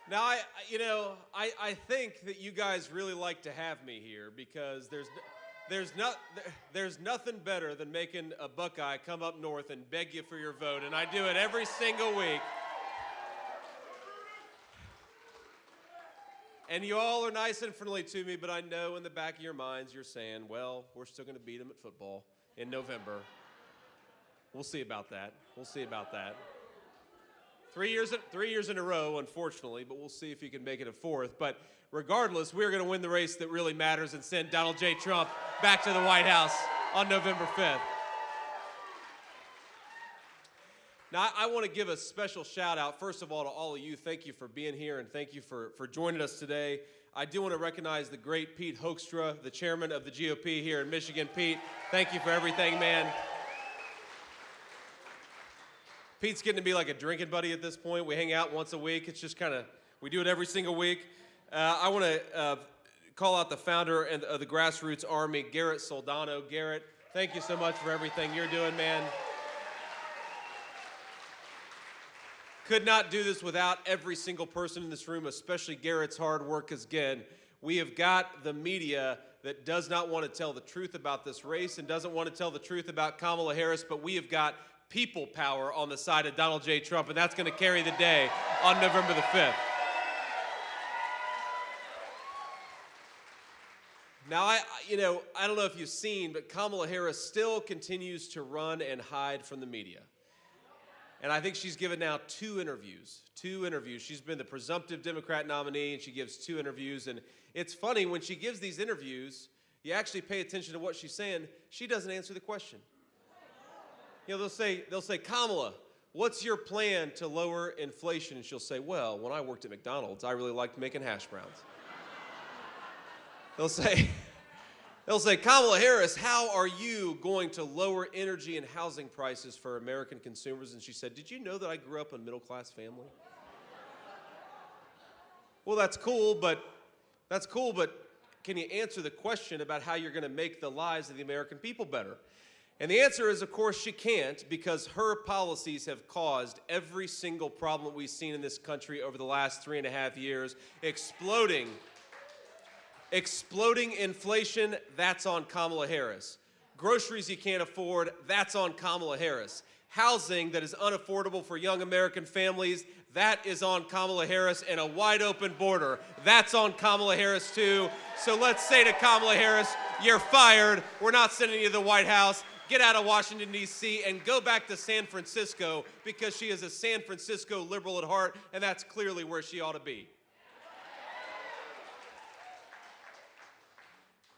Now, I think that you guys really like to have me here because there's nothing better than making a Buckeye come up north and beg you for your vote, and I do it every single week. And you all are nice and friendly to me, but I know in the back of your minds you're saying, well, we're still going to beat them at football in November. We'll see about that. We'll see about that. 3 years in a row, unfortunately, but we'll see if you can make it a fourth. But regardless, we're going to win the race that really matters and send Donald J. Trump back to the White House on November 5th. Now, I want to give a special shout out, first of all, to all of you. Thank you for being here, and thank you for joining us today. I do want to recognize the great Pete Hoekstra, the chairman of the GOP here in Michigan. Pete, thank you for everything, man. Pete's getting to be like a drinking buddy at this point. We hang out once a week. It's just kind of, we do it every single week. I want to call out the founder of the Grassroots Army, Garrett Soldano. Garrett, thank you so much for everything you're doing, man. Could not do this without every single person in this room, especially Garrett's hard work, because again, we have got the media that does not want to tell the truth about this race and doesn't want to tell the truth about Kamala Harris, but we have got people power on the side of Donald J. Trump, and that's going to carry the day on November the 5th. Now, I don't know if you've seen, but Kamala Harris still continues to run and hide from the media. And I think she's given now two interviews. She's been the presumptive Democrat nominee, and she gives two interviews. And it's funny, when she gives these interviews, you actually pay attention to what she's saying. She doesn't answer the question. They'll say, Kamala, what's your plan to lower inflation? And she'll say, well, when I worked at McDonald's, I really liked making hash browns. They'll say, Kamala Harris, how are you going to lower energy and housing prices for American consumers? And she said, did you know that I grew up in a middle-class family? Well, that's cool, but can you answer the question about how you're going to make the lives of the American people better? And the answer is, of course, she can't, because her policies have caused every single problem we've seen in this country over the last 3.5 years. Exploding inflation, that's on Kamala Harris. Groceries you can't afford, that's on Kamala Harris. Housing that is unaffordable for young American families, that is on Kamala Harris. And a wide open border, that's on Kamala Harris too. So let's say to Kamala Harris, you're fired. We're not sending you to the White House. Get out of Washington, D.C., and go back to San Francisco, because she is a San Francisco liberal at heart, and that's clearly where she ought to be.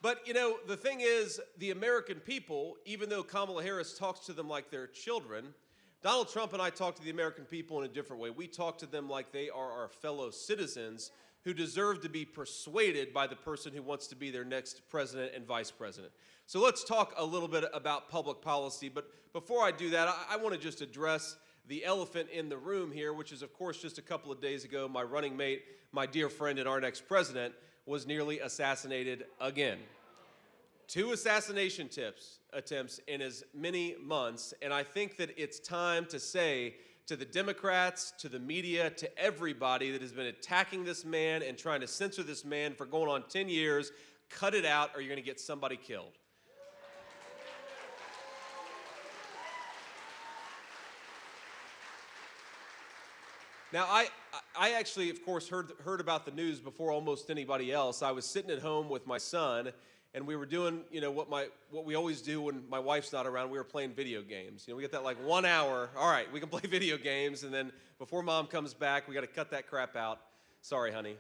But, the thing is, the American people, even though Kamala Harris talks to them like they're children, Donald Trump and I talk to the American people in a different way. We talk to them like they are our fellow citizens who deserve to be persuaded by the person who wants to be their next president and vice president. So let's talk a little bit about public policy. But before I do that, I want to just address the elephant in the room here, which is, of course, just a couple of days ago, my running mate, my dear friend and our next president, was nearly assassinated again. 2 assassination attempts in as many months, and I think that it's time to say to the Democrats, to the media, to everybody that has been attacking this man and trying to censor this man for going on 10 years, cut it out or you're going to get somebody killed. Now, I actually, of course, heard about the news before almost anybody else. I was sitting at home with my son, and we were doing, what we always do when my wife's not around. We were playing video games. We get that like 1 hour. All right, we can play video games, and then before Mom comes back, we got to cut that crap out. Sorry, honey.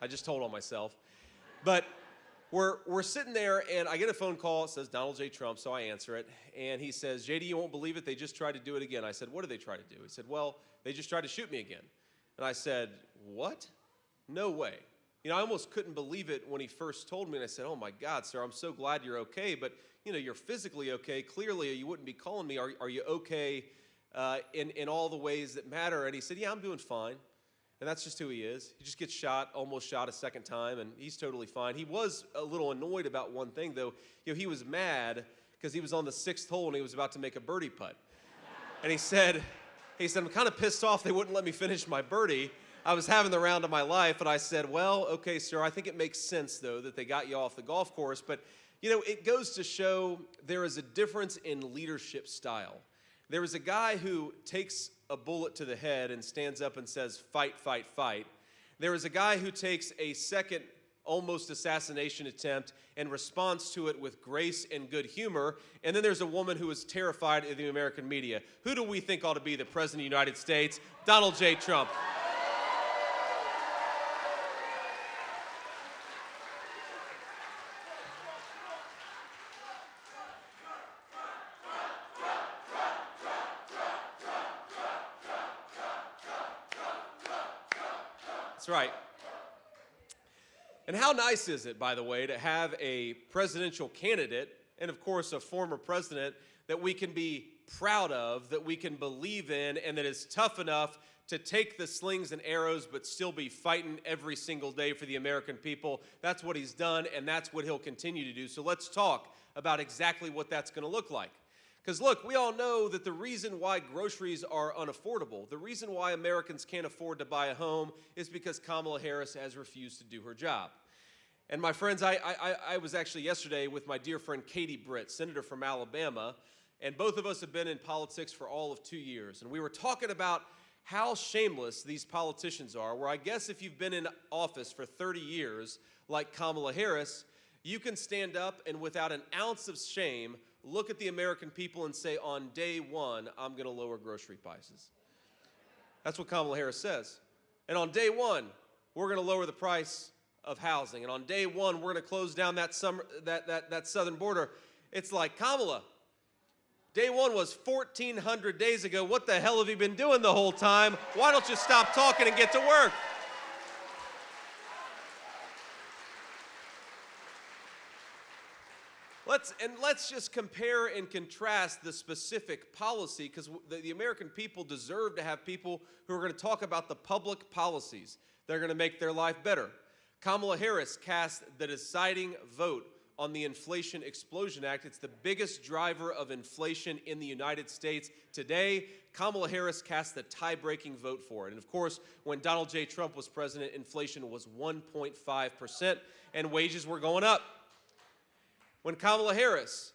I just told on myself. But we're sitting there, and I get a phone call. It says Donald J. Trump, so I answer it. And he says, JD, you won't believe it. They just tried to do it again. I said, what did they try to do? He said, well, they just tried to shoot me again. And I said, what? No way. I almost couldn't believe it when he first told me, and I said, oh my God, sir, I'm so glad you're okay, but you're physically okay. Clearly, you wouldn't be calling me. Are you okay in all the ways that matter? And he said, yeah, I'm doing fine. And that's just who he is. He just gets shot, almost shot a second time, and he's totally fine. He was a little annoyed about one thing, though. He was mad because he was on the 6th hole and he was about to make a birdie putt. And he said, I'm kind of pissed off they wouldn't let me finish my birdie. I was having the round of my life, and I said, well, okay, sir, I think it makes sense, though, that they got you off the golf course. But, you know, it goes to show there is a difference in leadership style. There is a guy who takes a bullet to the head and stands up and says, fight, fight, fight. There is a guy who takes a second almost assassination attempt and responds to it with grace and good humor. And then there's a woman who is terrified of the American media. Who do we think ought to be the President of the United States? Donald J. Trump. That's right. And how nice is it, by the way, to have a presidential candidate, and of course a former president, that we can be proud of, that we can believe in, and that is tough enough to take the slings and arrows but still be fighting every single day for the American people. That's what he's done, and that's what he'll continue to do. So let's talk about exactly what that's going to look like. Because look, we all know that the reason why groceries are unaffordable, the reason why Americans can't afford to buy a home is because Kamala Harris has refused to do her job. And my friends, I was actually yesterday with my dear friend Katie Britt, senator from Alabama, and both of us have been in politics for all of 2 years. And we were talking about how shameless these politicians are, where I guess if you've been in office for 30 years, like Kamala Harris, you can stand up and without an ounce of shame look at the American people and say, on day one, I'm going to lower grocery prices. That's what Kamala Harris says. And on day one, we're going to lower the price of housing. And on day one, we're going to close down that southern border. It's like, Kamala, day one was 1,400 days ago. What the hell have you been doing the whole time? Why don't you stop talking and get to work? Let's just compare and contrast the specific policy, because the American people deserve to have people who are going to talk about the public policies that are going to make their life better. Kamala Harris cast the deciding vote on the Inflation Explosion Act. It's the biggest driver of inflation in the United States today. Kamala Harris cast the tie-breaking vote for it. And of course, when Donald J. Trump was president, inflation was 1.5% and wages were going up. When Kamala Harris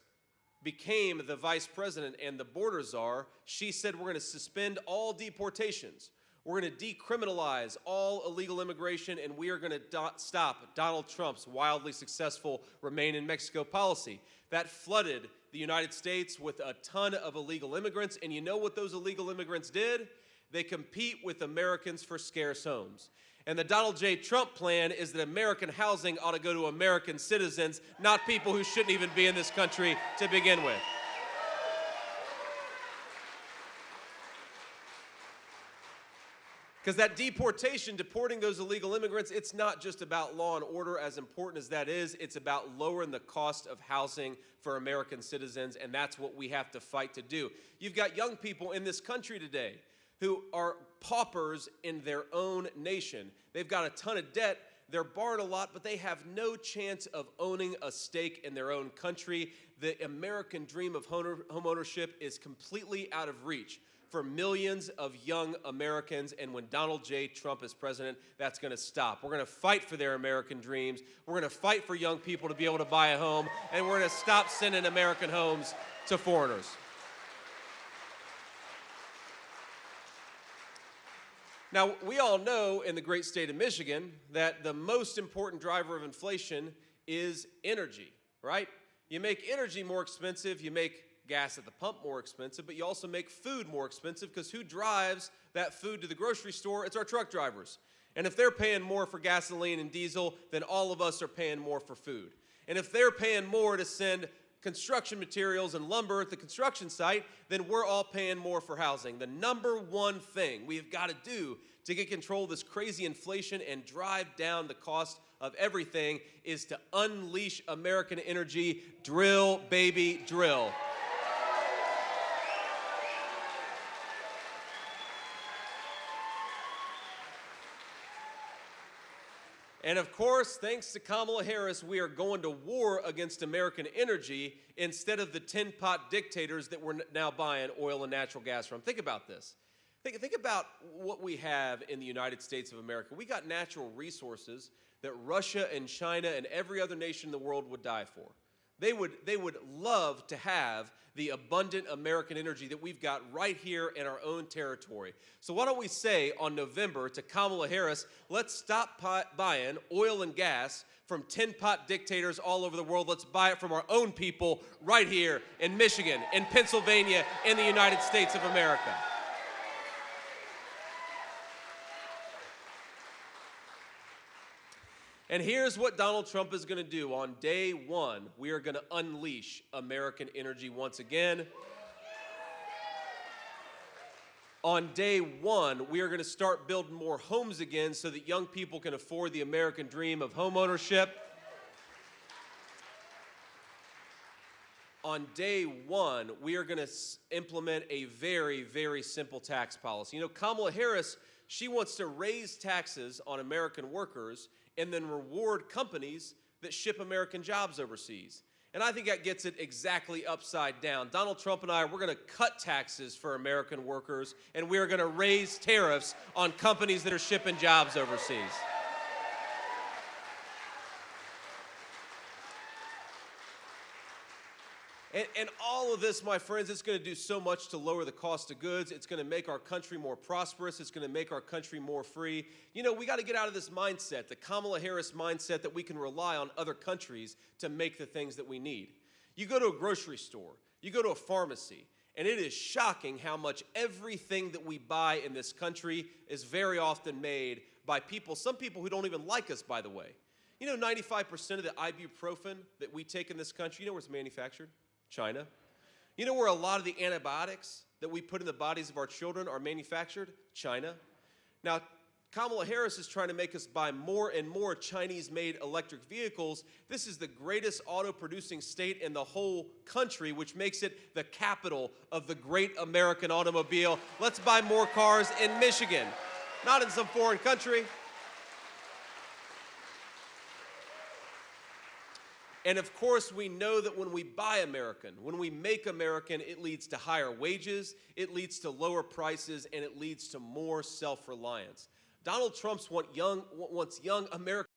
became the vice president and the border czar, she said we're going to suspend all deportations. We're going to decriminalize all illegal immigration, and we are going to stop Donald Trump's wildly successful Remain in Mexico policy. That flooded the United States with a ton of illegal immigrants, and you know what those illegal immigrants did? They compete with Americans for scarce homes. And the Donald J. Trump plan is that American housing ought to go to American citizens, not people who shouldn't even be in this country to begin with. Because that deporting those illegal immigrants, it's not just about law and order, as important as that is. It's about lowering the cost of housing for American citizens, and that's what we have to fight to do. You've got young people in this country today who are paupers in their own nation. They've got a ton of debt, they're borrowing a lot, but they have no chance of owning a stake in their own country. The American dream of homeownership is completely out of reach for millions of young Americans, and when Donald J. Trump is president, that's going to stop. We're going to fight for their American dreams. We're going to fight for young people to be able to buy a home, and we're going to stop sending American homes to foreigners. Now, we all know in the great state of Michigan that the most important driver of inflation is energy, right? You make energy more expensive, you make gas at the pump more expensive, but you also make food more expensive, because who drives that food to the grocery store? It's our truck drivers. And if they're paying more for gasoline and diesel, then all of us are paying more for food. And if they're paying more to send construction materials and lumber at the construction site, then we're all paying more for housing. The number one thing we've got to do to get control of this crazy inflation and drive down the cost of everything is to unleash American energy. Drill, baby, drill. And of course, thanks to Kamala Harris, we are going to war against American energy instead of the tin pot dictators that we're now buying oil and natural gas from. Think about this. Think about what we have in the United States of America. We got natural resources that Russia and China and every other nation in the world would die for. They would love to have the abundant American energy that we've got right here in our own territory. So why don't we say on November to Kamala Harris, let's stop buying oil and gas from tin pot dictators all over the world. Let's buy it from our own people right here in Michigan, in Pennsylvania, in the United States of America. And here's what Donald Trump is going to do. On day one, we are going to unleash American energy once again. On day one, we are going to start building more homes again so that young people can afford the American dream of homeownership. On day one, we are going to implement a very, very simple tax policy. You know, Kamala Harris, she wants to raise taxes on American workers and then reward companies that ship American jobs overseas. And I think that gets it exactly upside down. Donald Trump and I, we're going to cut taxes for American workers, and we are going to raise tariffs on companies that are shipping jobs overseas. And all of this, my friends, it's going to do so much to lower the cost of goods. It's going to make our country more prosperous. It's going to make our country more free. You know, we got to get out of this mindset, the Kamala Harris mindset, that we can rely on other countries to make the things that we need. You go to a grocery store, you go to a pharmacy, and it is shocking how much everything that we buy in this country is very often made by people, some people who don't even like us, by the way. You know, 95% of the ibuprofen that we take in this country, you know where it's manufactured? China. You know where a lot of the antibiotics that we put in the bodies of our children are manufactured? China. Now, Kamala Harris is trying to make us buy more and more Chinese-made electric vehicles. This is the greatest auto-producing state in the whole country, which makes it the capital of the great American automobile. Let's buy more cars in Michigan, not in some foreign country. And of course, we know that when we buy American, when we make American, it leads to higher wages, it leads to lower prices, and it leads to more self-reliance. Donald Trump wants young Americans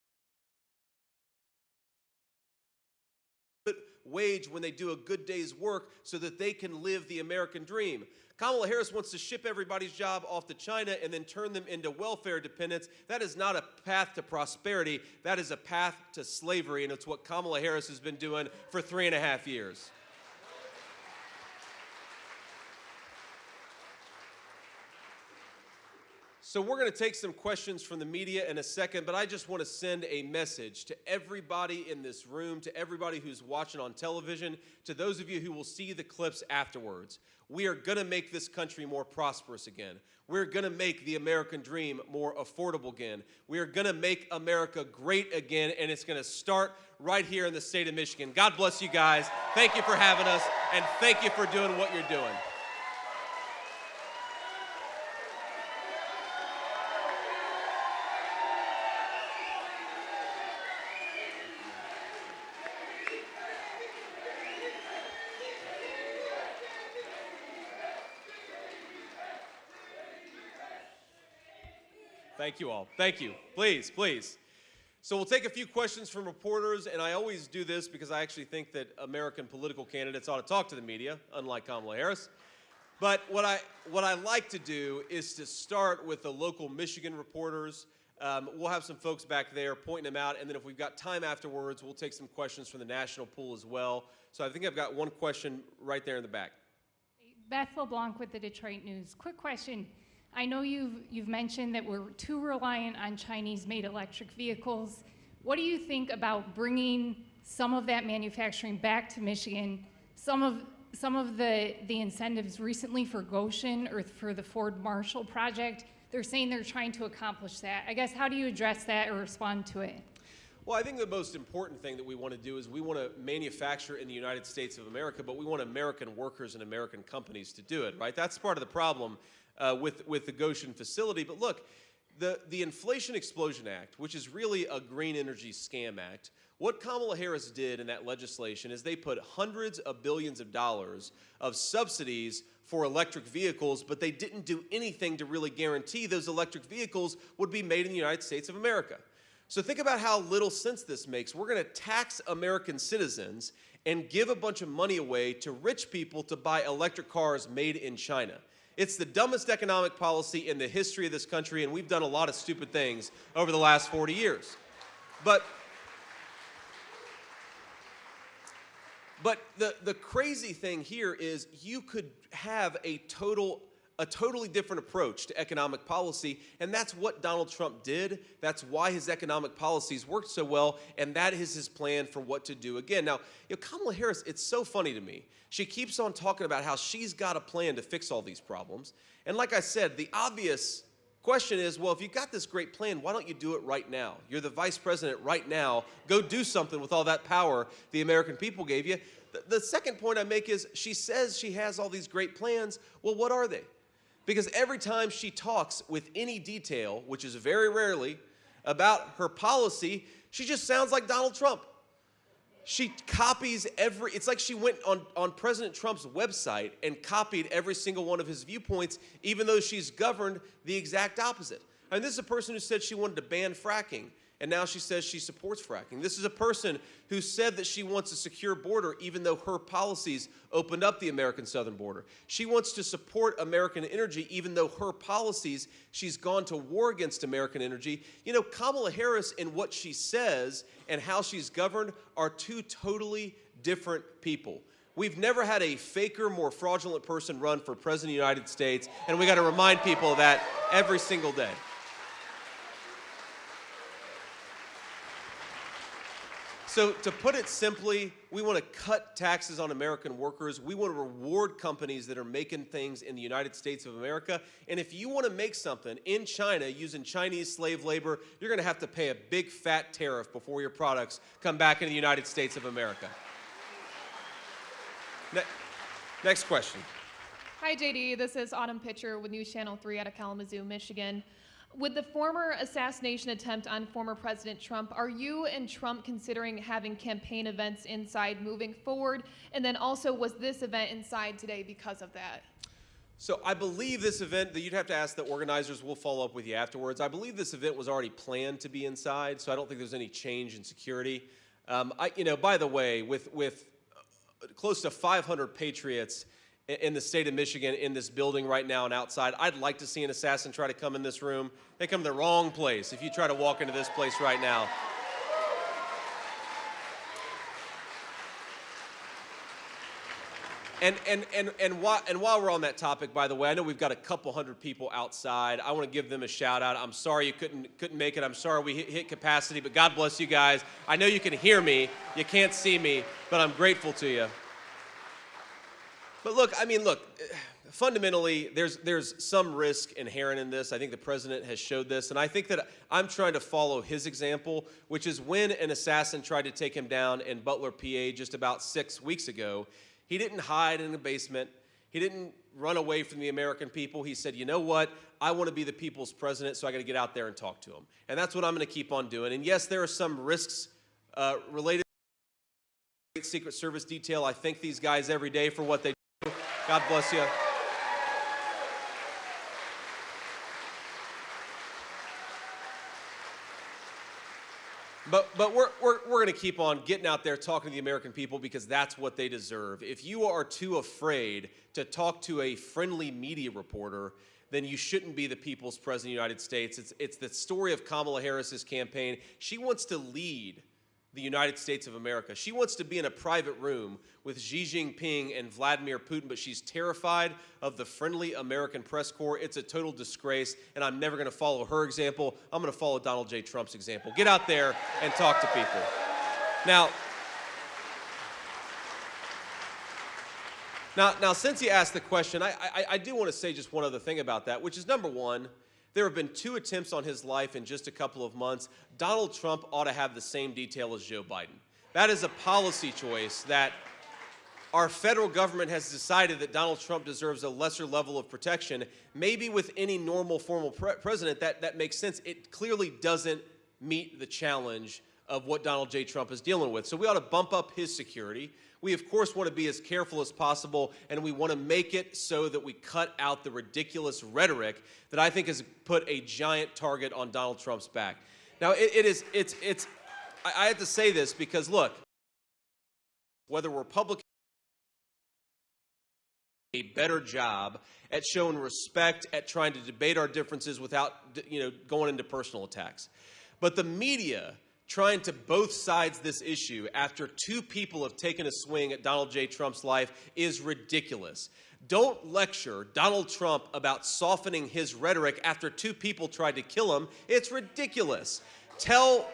wage when they do a good day's work so that they can live the American dream. Kamala Harris wants to ship everybody's job off to China and then turn them into welfare dependents. That is not a path to prosperity. That is a path to slavery, and it's what Kamala Harris has been doing for 3.5 years. So we're going to take some questions from the media in a second, but I just want to send a message to everybody in this room, to everybody who's watching on television, to those of you who will see the clips afterwards. We are going to make this country more prosperous again. We're going to make the American dream more affordable again. We are going to make America great again, and it's going to start right here in the state of Michigan. God bless you guys. Thank you for having us, and thank you for doing what you're doing. Thank you all. Thank you. Please, please. So we'll take a few questions from reporters, and I always do this because I actually think that American political candidates ought to talk to the media, unlike Kamala Harris. But what I like to do is to start with the local Michigan reporters. We'll have some folks back there pointing them out, and then if we've got time afterwards, we'll take some questions from the national pool as well. So I think I've got one question right there in the back. Beth LeBlanc with the Detroit News. Quick question. I know you've mentioned that we're too reliant on Chinese-made electric vehicles. What do you think about bringing some of that manufacturing back to Michigan? Some of the incentives recently for Goshen or for the Ford Marshall project, they're saying they're trying to accomplish that. I guess, how do you address that or respond to it? Well, I think the most important thing that we want to do is we want to manufacture in the United States of America, but we want American workers and American companies to do it, right? That's part of the problem with the Goshen facility. But look, the Inflation Explosion Act, which is really a green energy scam act, what Kamala Harris did in that legislation is they put hundreds of billions of dollars of subsidies for electric vehicles, but they didn't do anything to really guarantee those electric vehicles would be made in the United States of America. So think about how little sense this makes. We're going to tax American citizens and give a bunch of money away to rich people to buy electric cars made in China. It's the dumbest economic policy in the history of this country, and we've done a lot of stupid things over the last 40 years. But the crazy thing here is you could have a totally different approach to economic policy, and that's what Donald Trump did. That's why his economic policies worked so well, and that is his plan for what to do again. Now, Kamala Harris, it's so funny to me. She keeps on talking about how she's got a plan to fix all these problems. And like I said, the obvious question is, well, if you've got this great plan, why don't you do it right now? You're the vice president right now. Go do something with all that power the American people gave you. The second point I make is she says she has all these great plans. Well, what are they? Because every time she talks with any detail, which is very rarely, about her policy, she just sounds like Donald Trump. She copies it's like she went on President Trump's website and copied every single one of his viewpoints, even though she's governed the exact opposite. And this is a person who said she wanted to ban fracking, and now she says she supports fracking. This is a person who said that she wants a secure border, even though her policies opened up the American southern border. She wants to support American energy, even though her policies, she's gone to war against American energy. Kamala Harris, in what she says and how she's governed, are two totally different people. We've never had a faker, more fraudulent person run for president of the United States, and we got to remind people of that every single day. So to put it simply, we want to cut taxes on American workers. We want to reward companies that are making things in the United States of America. And if you want to make something in China using Chinese slave labor, you're going to have to pay a big fat tariff before your products come back into the United States of America. Next question. Hi, JD. This is Autumn Pitcher with News Channel 3 out of Kalamazoo, Michigan. With the former assassination attempt on former President Trump, are you and Trump considering having campaign events inside moving forward? And then also, was this event inside today because of that? So I believe this event, that you'd have to ask the organizers, we'll follow up with you afterwards. I believe this event was already planned to be inside, so I don't think there's any change in security. By the way, with close to 500 patriots in the state of Michigan in this building right now and outside, I'd like to see an assassin try to come in this room. They come to the wrong place if you try to walk into this place right now. And while we're on that topic, by the way, I know we've got a couple hundred people outside. I want to give them a shout out. I'm sorry you couldn't make it. I'm sorry we hit capacity, but God bless you guys. I know you can hear me. You can't see me, but I'm grateful to you. But look, fundamentally, there's some risk inherent in this. I think the president has showed this, and I think that I'm trying to follow his example, which is when an assassin tried to take him down in Butler, PA, just about 6 weeks ago, he didn't hide in a basement. He didn't run away from the American people. He said, you know what? I want to be the people's president, so I got to get out there and talk to him. And that's what I'm going to keep on doing. And yes, there are some risks related to the Secret Service detail. I thank these guys every day for what they do. God bless you. But we're going to keep on getting out there talking to the American people because that's what they deserve. If you are too afraid to talk to a friendly media reporter, then you shouldn't be the people's president of the United States. It's the story of Kamala Harris's campaign. She wants to lead the United States of America. She wants to be in a private room with Xi Jinping and Vladimir Putin, but she's terrified of the friendly American press corps. It's a total disgrace, and I'm never going to follow her example. I'm going to follow Donald J. Trump's example. Get out there and talk to people. Now, since you asked the question, I do want to say just one other thing about that, which is, number one, there have been 2 attempts on his life in just a couple of months. Donald Trump ought to have the same detail as Joe Biden. That is a policy choice that our federal government has decided that Donald Trump deserves a lesser level of protection. Maybe with any normal formal president that makes sense. It clearly doesn't meet the challenge of what Donald J. Trump is dealing with. So we ought to bump up his security. We, of course, want to be as careful as possible, and we want to make it so that we cut out the ridiculous rhetoric that I think has put a giant target on Donald Trump's back. Now, I have to say this because, look, whether Republicans do a better job at showing respect, at trying to debate our differences without, going into personal attacks. But the media trying to both sides this issue after two people have taken a swing at Donald J. Trump's life is ridiculous. Don't lecture Donald Trump about softening his rhetoric after two people tried to kill him. It's ridiculous. Tell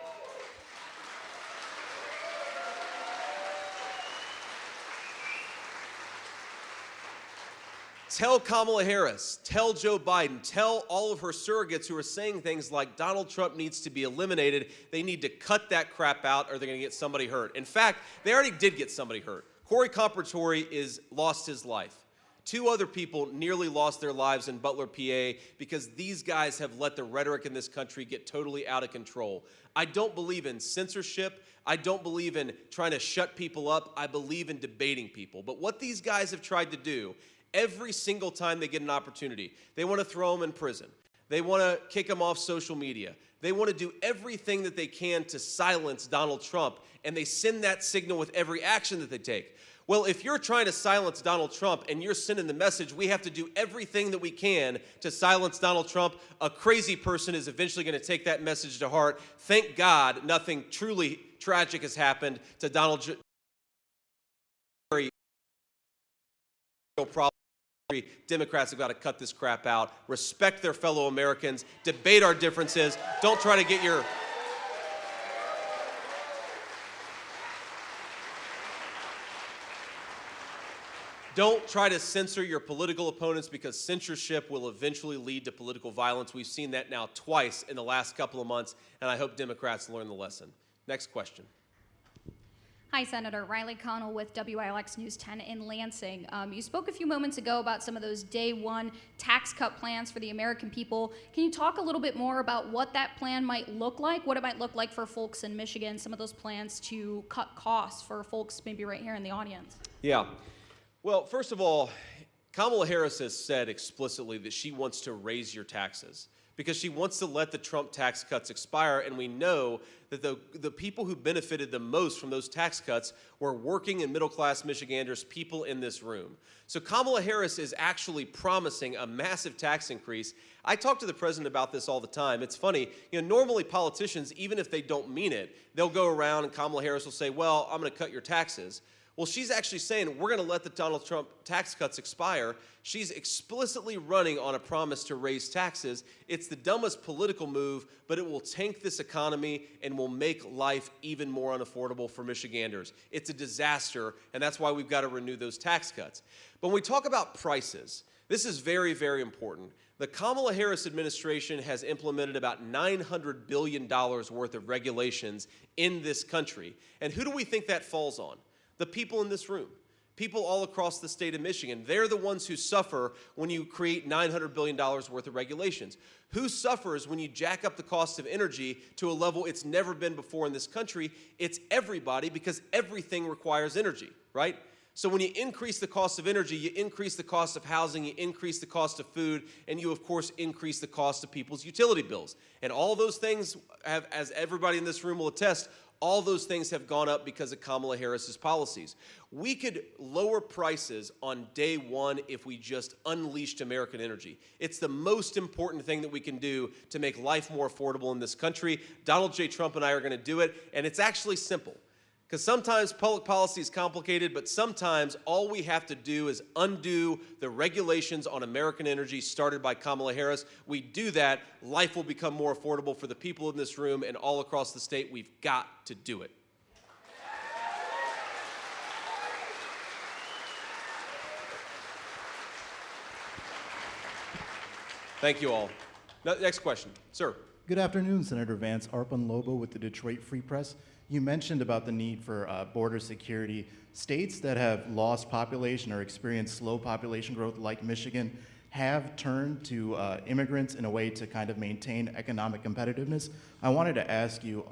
Kamala Harris, tell Joe Biden, tell all of her surrogates who are saying things like Donald Trump needs to be eliminated, they need to cut that crap out or they're going to get somebody hurt. In fact, they already did get somebody hurt. Corey Compertori lost his life. Two other people nearly lost their lives in Butler, PA, because these guys have let the rhetoric in this country get totally out of control. I don't believe in censorship. I don't believe in trying to shut people up. I believe in debating people. But what these guys have tried to do every single time they get an opportunity, they want to throw them in prison. They want to kick them off social media. They want to do everything that they can to silence Donald Trump, and they send that signal with every action that they take. Well, if you're trying to silence Donald Trump and you're sending the message, we have to do everything that we can to silence Donald Trump, a crazy person is eventually going to take that message to heart. Thank God nothing truly tragic has happened to Donald Trump. Democrats have got to cut this crap out, respect their fellow Americans, debate our differences. Don't try to get your... Don't try to censor your political opponents, because censorship will eventually lead to political violence. We've seen that now twice in the last couple of months, and I hope Democrats learn the lesson. Next question. Hi, Senator. Riley Connell with WILX News 10 in Lansing. You spoke a few moments ago about some of those day one tax cut plans for the American people. Can you talk a little bit more about what that plan might look like, what it might look like for folks in Michigan, some of those plans to cut costs for folks maybe right here in the audience? Yeah. Well, first of all, Kamala Harris has said explicitly that she wants to raise your taxes because she wants to let the Trump tax cuts expire, and we know that the people who benefited the most from those tax cuts were working and middle-class Michiganders, people in this room. So Kamala Harris is actually promising a massive tax increase. I talk to the president about this all the time. It's funny, normally politicians, even if they don't mean it, they'll go around and Kamala Harris will say, well, I'm going to cut your taxes. Well, she's actually saying we're going to let the Donald Trump tax cuts expire. She's explicitly running on a promise to raise taxes. It's the dumbest political move, but it will tank this economy and will make life even more unaffordable for Michiganders. It's a disaster, and that's why we've got to renew those tax cuts. But when we talk about prices, this is very, very important. The Kamala Harris administration has implemented about $900 billion worth of regulations in this country. And who do we think that falls on? The people in this room, people all across the state of Michigan. They're the ones who suffer when you create $900 billion worth of regulations. Who suffers when you jack up the cost of energy to a level it's never been before in this country? It's everybody, because everything requires energy, right? So when you increase the cost of energy, you increase the cost of housing, you increase the cost of food, and you, of course, increase the cost of people's utility bills. And all those things have, as everybody in this room will attest, all those things have gone up because of Kamala Harris's policies. We could lower prices on day one if we just unleashed American energy. It's the most important thing that we can do to make life more affordable in this country. Donald J. Trump and I are going to do it, and it's actually simple. Because sometimes public policy is complicated, but sometimes all we have to do is undo the regulations on American energy started by Kamala Harris. We do that, life will become more affordable for the people in this room and all across the state. We've got to do it. Thank you all. Next question. Sir. Good afternoon, Senator Vance. Arpan Lobo with the Detroit Free Press. You mentioned about the need for border security. States that have lost population or experienced slow population growth, like Michigan, have turned to immigrants in a way to kind of maintain economic competitiveness. I wanted to ask you,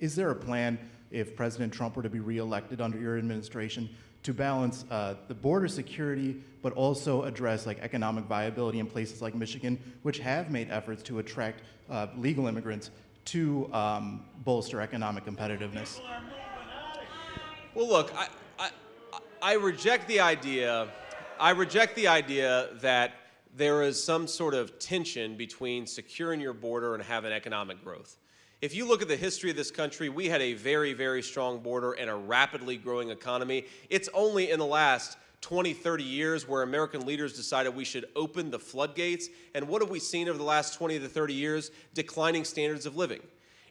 Is there a plan, if President Trump were to be reelected under your administration, to balance the border security, but also address like economic viability in places like Michigan, which have made efforts to attract legal immigrants to bolster economic competitiveness? Well, look, I reject the idea. I reject the idea that there is some sort of tension between securing your border and having economic growth. If you look at the history of this country, we had a very, very strong border and a rapidly growing economy. It's only in the last 20, 30 years where American leaders decided we should open the floodgates. And what have we seen over the last 20 to 30 years? Declining standards of living.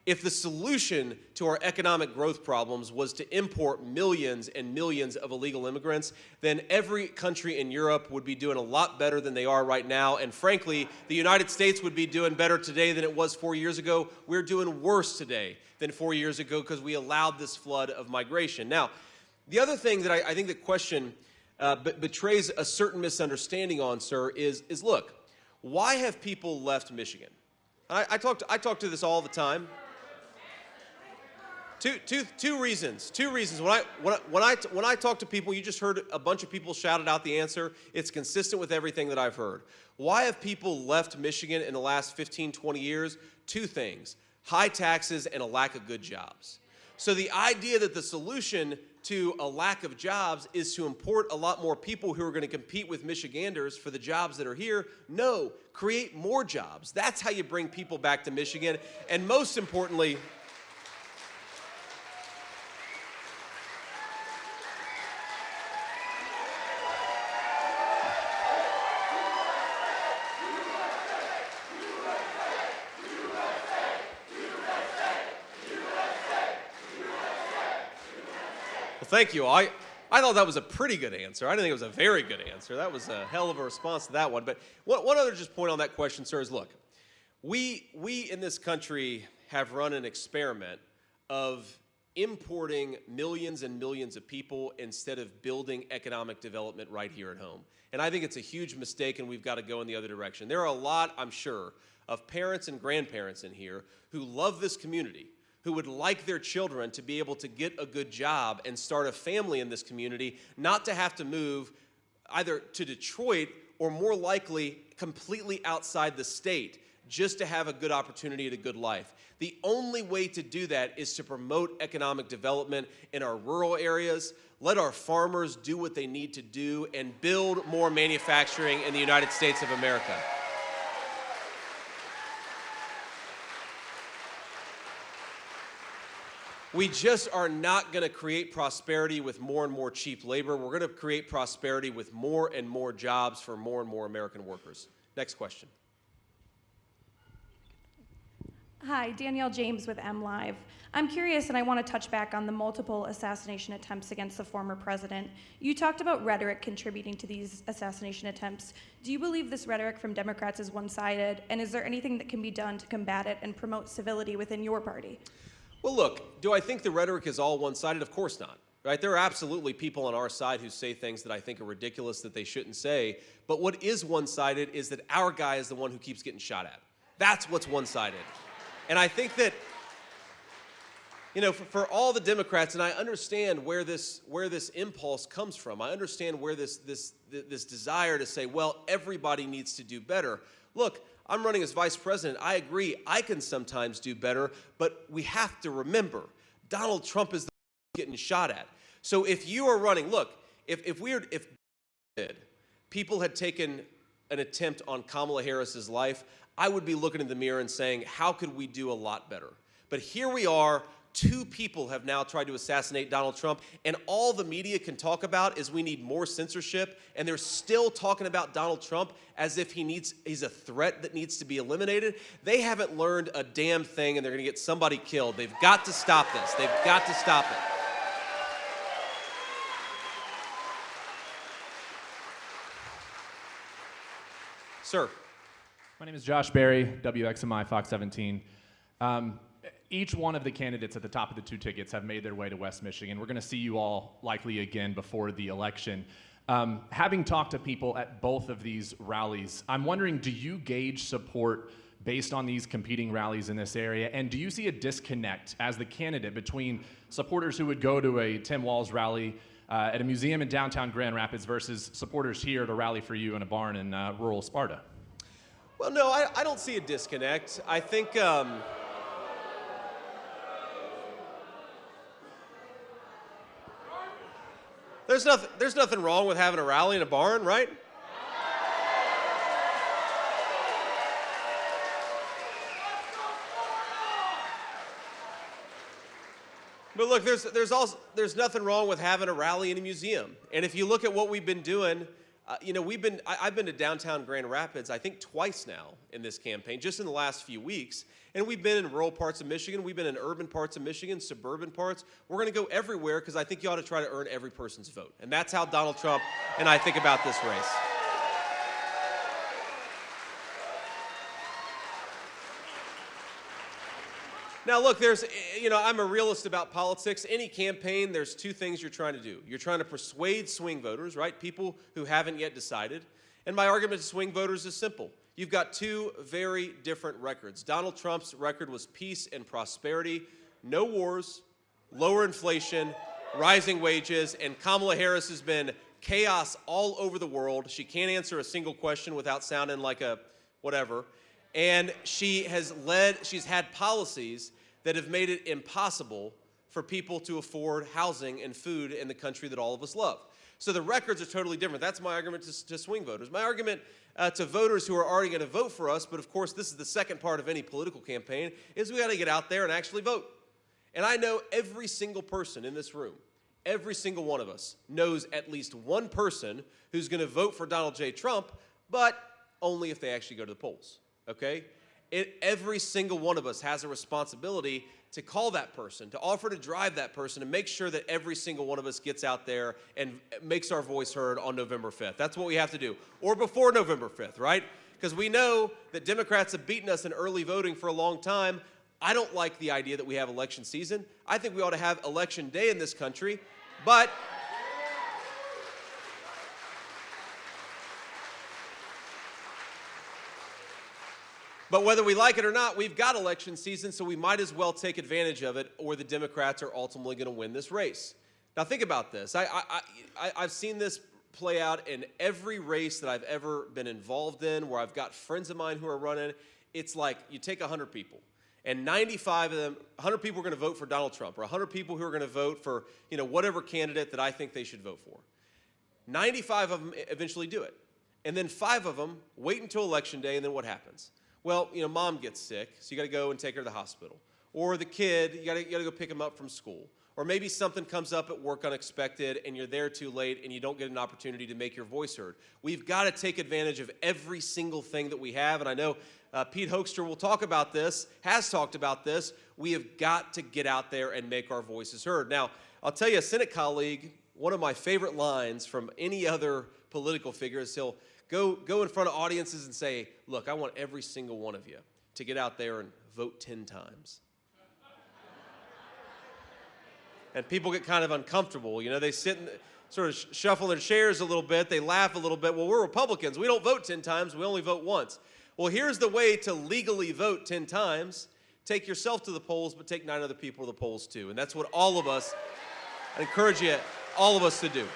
If the solution to our economic growth problems was to import millions and millions of illegal immigrants, then every country in Europe would be doing a lot better than they are right now. And frankly, the United States would be doing better today than it was 4 years ago. We're doing worse today than 4 years ago because we allowed this flood of migration. Now, the other thing that I think the question betrays a certain misunderstanding on, sir, is look, why have people left Michigan? I talk to this all the time. Two reasons. When I talk to people, you just heard a bunch of people shouted out the answer. It's consistent with everything that I've heard. Why have people left Michigan in the last 15, 20 years? Two things: high taxes and a lack of good jobs. So the idea that the solution to a lack of jobs is to import a lot more people who are going to compete with Michiganders for the jobs that are here. No, create more jobs. That's how you bring people back to Michigan. And most importantly, thank you. I thought that was a pretty good answer. I didn't think it was a very good answer. That was a hell of a response to that one. But one other just point on that question, sir, is look, we in this country have run an experiment of importing millions and millions of people instead of building economic development right here at home. And I think it's a huge mistake, and we've got to go in the other direction. There are a lot, I'm sure, of parents and grandparents in here who love this community, who would like their children to be able to get a good job and start a family in this community, not to have to move either to Detroit or more likely completely outside the state just to have a good opportunity at a good life. The only way to do that is to promote economic development in our rural areas, let our farmers do what they need to do, and build more manufacturing in the United States of America. We just are not going to create prosperity with more and more cheap labor. We're going to create prosperity with more and more jobs for more and more American workers. Next question. Hi, Danielle James with MLive. I'm curious, and I want to touch back on the multiple assassination attempts against the former president. You talked about rhetoric contributing to these assassination attempts. Do you believe this rhetoric from Democrats is one-sided, and is there anything that can be done to combat it and promote civility within your party? Well, look, do I think the rhetoric is all one-sided? Of course not. Right? There are absolutely people on our side who say things that I think are ridiculous that they shouldn't say. But what is one-sided is that our guy is the one who keeps getting shot at. That's what's one-sided. And I think that, you know, for all the Democrats, and I understand where this impulse comes from. I understand where this desire to say, well, everybody needs to do better. Look, I'm running as vice president. I agree, I can sometimes do better, but we have to remember, Donald Trump is the one getting shot at. So if you are running, look, if people had taken an attempt on Kamala Harris's life, I would be looking in the mirror and saying, how could we do a lot better? But here we are. Two people have now tried to assassinate Donald Trump, and all the media can talk about is we need more censorship, and they're still talking about Donald Trump as if he's a threat that needs to be eliminated. They haven't learned a damn thing, and they're going to get somebody killed. They've got to stop this. They've got to stop it. Sir. My name is Josh Berry, WXMI Fox 17. Each one of the candidates at the top of the two tickets have made their way to West Michigan. We're going to see you all likely again before the election. Having talked to people at both of these rallies, I'm wondering, do you gauge support based on these competing rallies in this area? And do you see a disconnect as the candidate between supporters who would go to a Tim Walz rally at a museum in downtown Grand Rapids versus supporters here at a rally for you in a barn in rural Sparta? Well, no, I don't see a disconnect. I think there's nothing wrong with having a rally in a barn, right? But look, there's nothing wrong with having a rally in a museum. And if you look at what we've been doing, I've been to downtown Grand Rapids, I think twice now in this campaign, just in the last few weeks. And we've been in rural parts of Michigan. We've been in urban parts of Michigan, suburban parts. We're going to go everywhere because I think you ought to try to earn every person's vote. And that's how Donald Trump and I think about this race. Now, look, I'm a realist about politics. Any campaign, there's two things you're trying to do. You're trying to persuade swing voters, right? People who haven't yet decided. And my argument to swing voters is simple. You've got two very different records. Donald Trump's record was peace and prosperity, no wars, lower inflation, rising wages, and Kamala Harris has been chaos all over the world. She can't answer a single question without sounding like a whatever. And she's had policies that have made it impossible for people to afford housing and food in the country that all of us love. So the records are totally different. That's my argument to swing voters. My argument to voters who are already going to vote for us, but of course this is the second part of any political campaign, is we got to get out there and actually vote. And I know every single person in this room, every single one of us knows at least one person who's going to vote for Donald J. Trump, but only if they actually go to the polls. Okay? Every single one of us has a responsibility to call that person, to offer to drive that person, and make sure that every single one of us gets out there and makes our voice heard on November 5th. That's what we have to do. Or before November 5th, right? Because we know that Democrats have beaten us in early voting for a long time. I don't like the idea that we have election season. I think we ought to have election day in this country, but whether we like it or not, we've got election season, so we might as well take advantage of it, or the Democrats are ultimately going to win this race. Now, think about this. I've seen this play out in every race that I've ever been involved in, where I've got friends of mine who are running. It's like you take 100 people, and 95 of them, 100 people are going to vote for Donald Trump, or 100 people who are going to vote for whatever candidate that I think they should vote for. 95 of them eventually do it, and then 5 of them wait until Election Day, and then what happens? Well, mom gets sick, so you got to go and take her to the hospital. Or the kid, you got to go pick him up from school. Or maybe something comes up at work unexpected, and you're there too late, and you don't get an opportunity to make your voice heard. We've got to take advantage of every single thing that we have, and I know Pete Hoekstra will talk about this, has talked about this. We have got to get out there and make our voices heard. Now, I'll tell you, a Senate colleague, one of my favorite lines from any other political figure is he'll go in front of audiences and say, look, I want every single one of you to get out there and vote 10 times. And people get kind of uncomfortable. They sit and sort of shuffle their chairs a little bit. They laugh a little bit. Well, we're Republicans. We don't vote 10 times. We only vote once. Well, here's the way to legally vote 10 times. Take yourself to the polls, but take 9 other people to the polls too. And that's what all of us, I encourage you, all of us to do.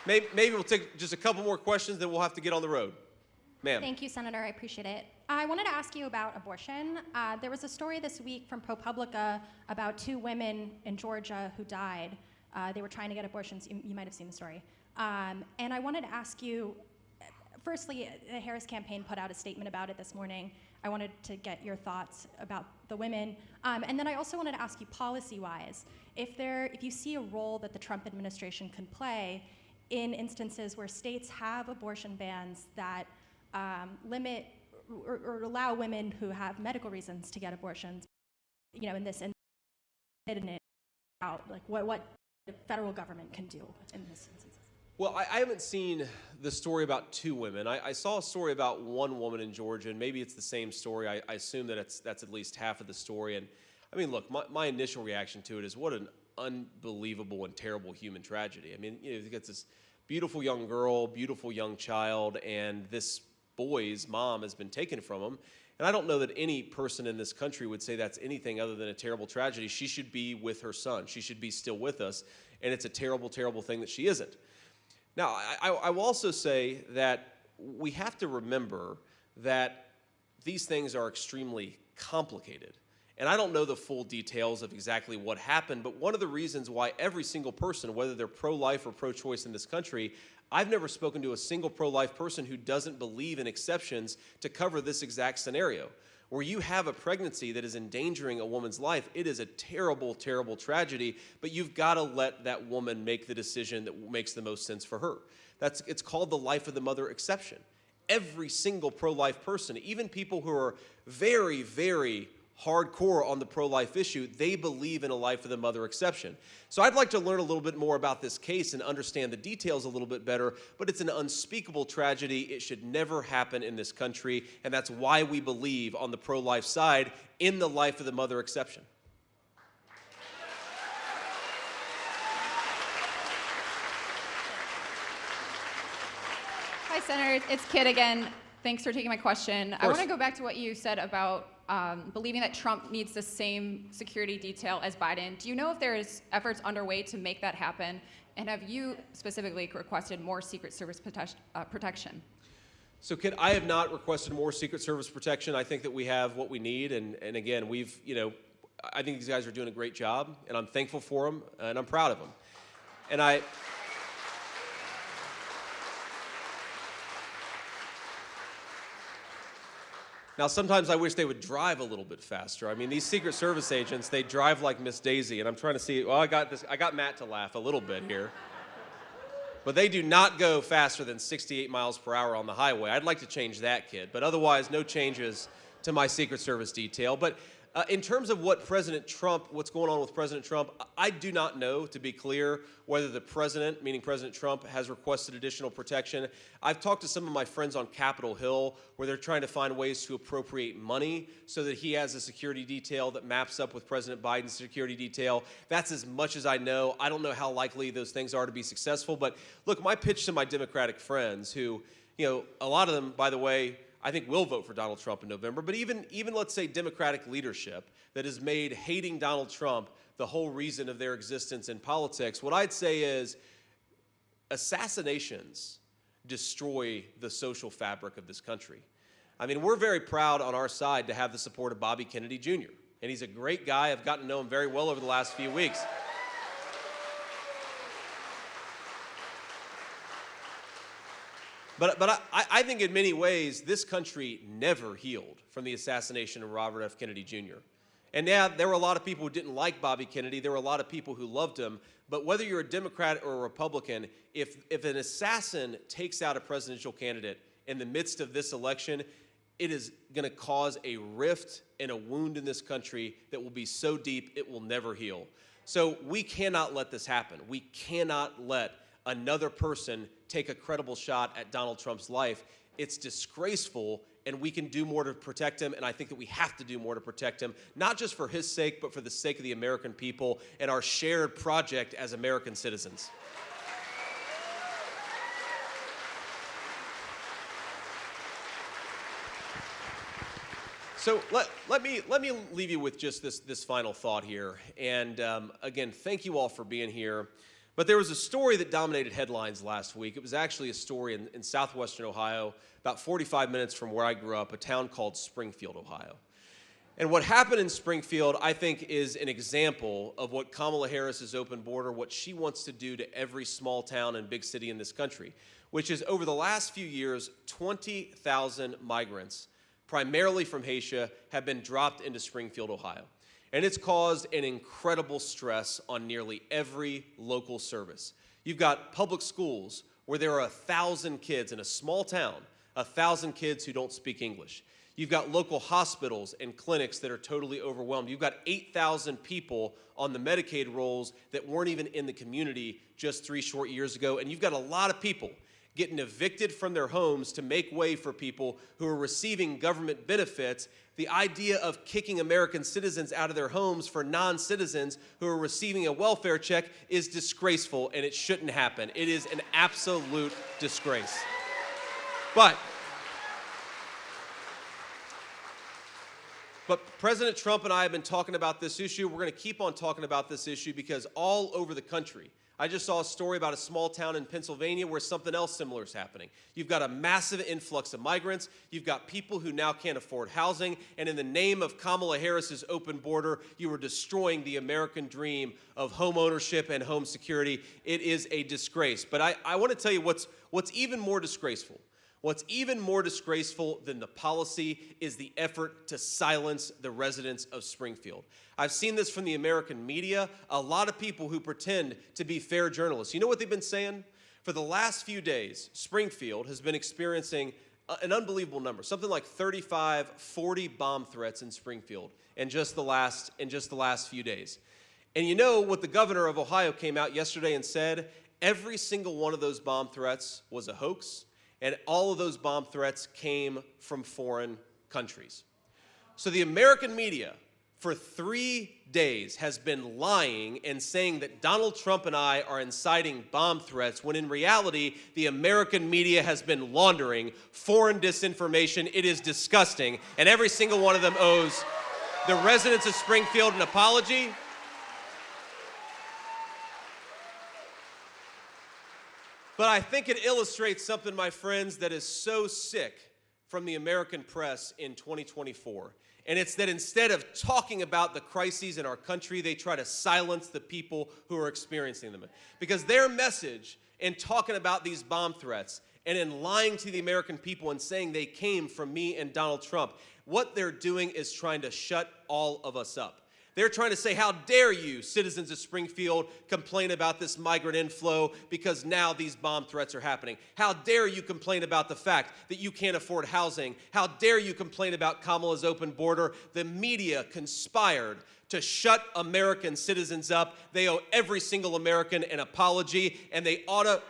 Maybe we'll take just a couple more questions, then we'll have to get on the road. Ma'am. Thank you, Senator. I appreciate it. I wanted to ask you about abortion. There was a story this week from ProPublica about 2 women in Georgia who died. They were trying to get abortions. You might have seen the story. And I wanted to ask you, firstly, the Harris campaign put out a statement about it this morning. I wanted to get your thoughts about the women. And then I also wanted to ask you policy-wise, if you see a role that the Trump administration can play in instances where states have abortion bans that limit or allow women who have medical reasons to get abortions, in this instance, what the federal government can do in this instance. Well, I haven't seen the story about 2 women. I saw a story about 1 woman in Georgia, and maybe it's the same story. I assume that that's at least half of the story. And I mean, look, my initial reaction to it is what an unbelievable and terrible human tragedy. I mean, you've got this beautiful young girl, beautiful young child, and this boy's mom has been taken from him. And I don't know that any person in this country would say that's anything other than a terrible tragedy. She should be with her son. She should be still with us, and it's a terrible, terrible thing that she isn't. Now, I will also say that we have to remember that these things are extremely complicated. And I don't know the full details of exactly what happened, but one of the reasons why every single person, whether they're pro-life or pro-choice in this country, I've never spoken to a single pro-life person who doesn't believe in exceptions to cover this exact scenario. Where you have a pregnancy that is endangering a woman's life, it is a terrible, terrible tragedy, but you've got to let that woman make the decision that makes the most sense for her. It's called the life of the mother exception. Every single pro-life person, even people who are very, very hardcore on the pro-life issue, they believe in a life of the mother exception. So I'd like to learn a little bit more about this case and understand the details a little bit better, but it's an unspeakable tragedy. It should never happen in this country, and that's why we believe on the pro-life side in the life of the mother exception. Hi, Senator. It's Kit again. Thanks for taking my question. I want to go back to what you said about believing that Trump needs the same security detail as Biden. Do you know if there's efforts underway to make that happen? And have you specifically requested more Secret Service protection? So, Kit, I have not requested more Secret Service protection. I think that we have what we need. And again, I think these guys are doing a great job, and I'm thankful for them, and I'm proud of them. And Now, sometimes I wish they would drive a little bit faster. I mean, these Secret Service agents, they drive like Miss Daisy, and I'm trying to see, well, I got Matt to laugh a little bit here. But they do not go faster than 68 miles per hour on the highway. I'd like to change that, Kid, but otherwise, no changes to my Secret Service detail. But in terms of what's going on with President Trump, I do not know, to be clear, whether the president, meaning President Trump, has requested additional protection. I've talked to some of my friends on Capitol Hill where they're trying to find ways to appropriate money so that he has a security detail that maps up with President Biden's security detail. That's as much as I know. I don't know how likely those things are to be successful. But look, my pitch to my Democratic friends who, a lot of them, by the way, I think will vote for Donald Trump in November, but even let's say Democratic leadership that has made hating Donald Trump the whole reason of their existence in politics, what I'd say is assassinations destroy the social fabric of this country. I mean, we're very proud on our side to have the support of Bobby Kennedy Jr., and he's a great guy. I've gotten to know him very well over the last few weeks. But I think in many ways, this country never healed from the assassination of Robert F. Kennedy Jr. And yeah, there were a lot of people who didn't like Bobby Kennedy. There were a lot of people who loved him. But whether you're a Democrat or a Republican, if an assassin takes out a presidential candidate in the midst of this election, it is going to cause a rift and a wound in this country that will be so deep it will never heal. So we cannot let this happen. We cannot let another person take a credible shot at Donald Trump's life. It's disgraceful, and we can do more to protect him, and I think that we have to do more to protect him, not just for his sake, but for the sake of the American people and our shared project as American citizens. So let me leave you with just this final thought here. And again, thank you all for being here. But there was a story that dominated headlines last week. It was actually a story in southwestern Ohio, about 45 minutes from where I grew up, a town called Springfield, Ohio. And what happened in Springfield, I think, is an example of what Kamala Harris's open border, what she wants to do to every small town and big city in this country, which is over the last few years, 20,000 migrants, primarily from Haiti, have been dropped into Springfield, Ohio. And it's caused an incredible stress on nearly every local service. You've got public schools where there are 1,000 kids in a small town, 1,000 kids who don't speak English. You've got local hospitals and clinics that are totally overwhelmed. You've got 8,000 people on the Medicaid rolls that weren't even in the community just 3 short years ago. And you've got a lot of people getting evicted from their homes to make way for people who are receiving government benefits, the idea of kicking American citizens out of their homes for non-citizens who are receiving a welfare check is disgraceful, and it shouldn't happen. It is an absolute disgrace. But President Trump and I have been talking about this issue. We're going to keep on talking about this issue because all over the country, I just saw a story about a small town in Pennsylvania where something else similar is happening. You've got a massive influx of migrants. You've got people who now can't afford housing. And in the name of Kamala Harris's open border, you are destroying the American dream of home ownership and home security. It is a disgrace. But I want to tell you what's even more disgraceful. What's even more disgraceful than the policy is the effort to silence the residents of Springfield. I've seen this from the American media, a lot of people who pretend to be fair journalists. You know what they've been saying? For the last few days, Springfield has been experiencing an unbelievable number, something like 35, 40 bomb threats in Springfield in just the last few days. And you know what the governor of Ohio came out yesterday and said? Every single one of those bomb threats was a hoax. And all of those bomb threats came from foreign countries. So the American media, for 3 days, has been lying and saying that Donald Trump and I are inciting bomb threats, when in reality, the American media has been laundering foreign disinformation. It is disgusting. And every single one of them owes the residents of Springfield an apology. But I think it illustrates something, my friends, that is so sick from the American press in 2024. And it's that instead of talking about the crises in our country, they try to silence the people who are experiencing them. Because their message in talking about these bomb threats and in lying to the American people and saying they came from me and Donald Trump, what they're doing is trying to shut all of us up. They're trying to say, how dare you, citizens of Springfield, complain about this migrant inflow because now these bomb threats are happening. How dare you complain about the fact that you can't afford housing? How dare you complain about Kamala's open border? The media conspired to shut American citizens up. They owe every single American an apology, and they ought to...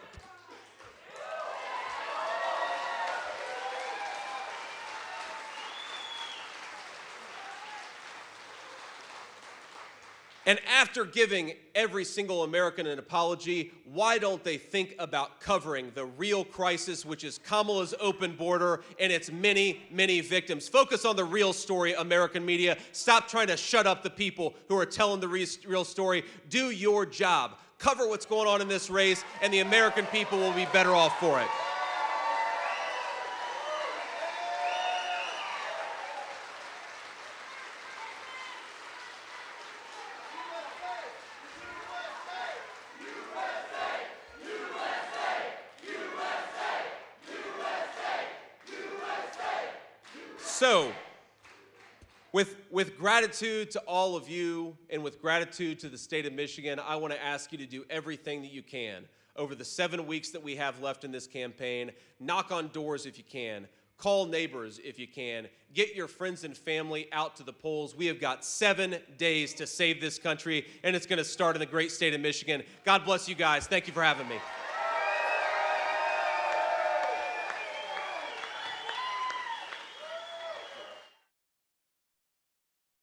And after giving every single American an apology, why don't they think about covering the real crisis, which is Kamala's open border and its many, many victims? Focus on the real story, American media. Stop trying to shut up the people who are telling the real story. Do your job. Cover what's going on in this race, and the American people will be better off for it. So, with gratitude to all of you and with gratitude to the state of Michigan, I want to ask you to do everything that you can over the 7 weeks that we have left in this campaign. Knock on doors if you can. Call neighbors if you can. Get your friends and family out to the polls. We have got 7 days to save this country, and it's going to start in the great state of Michigan. God bless you guys. Thank you for having me.